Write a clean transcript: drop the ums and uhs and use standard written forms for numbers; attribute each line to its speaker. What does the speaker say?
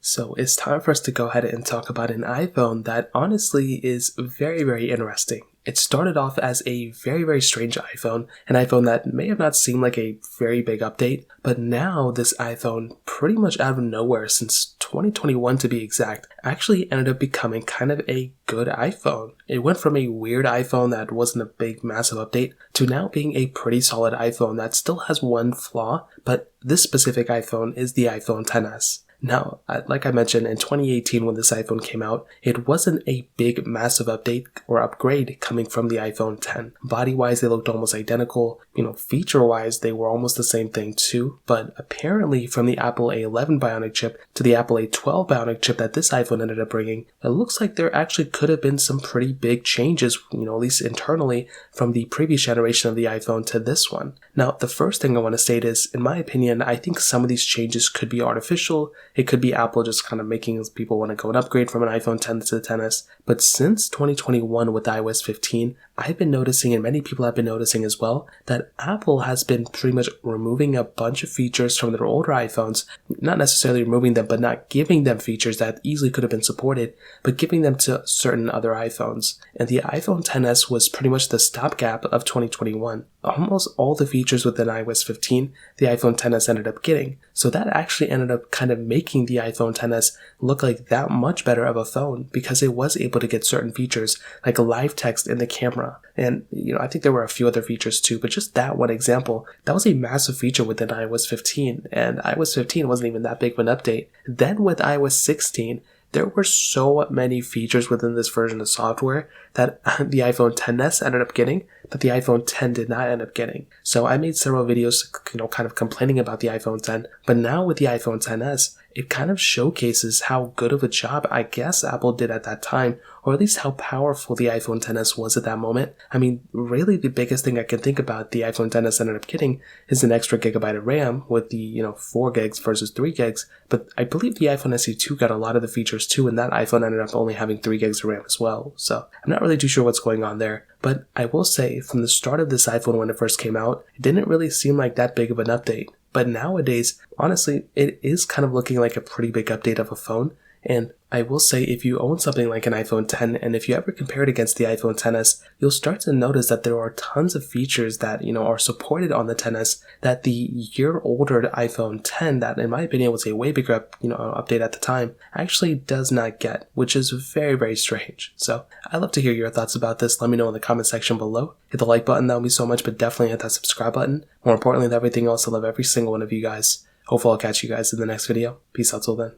Speaker 1: So it's time for us to go ahead and talk about an iPhone that honestly is very interesting. It started off as a very strange iPhone, an iPhone that may have not seemed like a very big update, but now this iPhone, pretty much out of nowhere since 2021 to be exact, actually ended up becoming kind of a good iPhone. It went from a weird iPhone that wasn't a big massive update to now being a pretty solid iPhone that still has one flaw, but this specific iPhone is the iPhone XS. Now, like I mentioned, in 2018 when this iPhone came out, it wasn't a big massive update or upgrade coming from the iPhone X. Body-wise, they looked almost identical. Feature-wise, they were almost the same thing too, but apparently from the Apple A11 Bionic chip to the Apple A12 Bionic chip that this iPhone ended up bringing, it looks like there actually could have been some pretty big changes, at least internally, from the previous generation of the iPhone to this one. Now, the first thing I want to state is, in my opinion, I think some of these changes could be artificial. It could be Apple just kind of making people want to go and upgrade from an iPhone X to the XS. But since 2021 with iOS 15, I've been noticing, and many people have been noticing as well, that Apple has been pretty much removing a bunch of features from their older iPhones, not necessarily removing them, but not giving them features that easily could have been supported, but giving them to certain other iPhones. And the iPhone XS was pretty much the stopgap of 2021. Almost all the features within iOS 15, the iPhone XS ended up getting. So that actually ended up kind of making the iPhone XS look like that much better of a phone because it was able to get certain features like live text in the camera. And, I think there were a few other features too, but just that one example, that was a massive feature within iOS 15. And iOS 15 wasn't even that big of an update. Then with iOS 16, there were so many features within this version of software that the iPhone XS ended up getting that the iPhone X did not end up getting. So I made several videos, kind of complaining about the iPhone X, but now with the iPhone XS, it kind of showcases how good of a job I guess Apple did at that time, or at least how powerful the iPhone XS was at that moment. I mean, really the biggest thing I can think about the iPhone XS ended up getting is an extra gigabyte of RAM with the, 4 gigs versus 3 gigs, but I believe the iPhone SE2 got a lot of the features too, and that iPhone ended up only having 3 gigs of RAM as well. So I'm not really too sure what's going on there, but I will say from the start of this iPhone when it first came out, it didn't really seem like that big of an update. But nowadays, honestly, it is kind of looking like a pretty big update of a phone. And I will say if you own something like an iPhone X and if you ever compare it against the iPhone XS, you'll start to notice that there are tons of features that, are supported on the XS that the year older iPhone X, that in my opinion was a way bigger update at the time, actually does not get, which is very strange. So I'd love to hear your thoughts about this. Let me know in the comment section below. Hit the like button, that would mean so much, but definitely hit that subscribe button. More importantly than everything else, I love every single one of you guys. Hopefully I'll catch you guys in the next video. Peace out till then.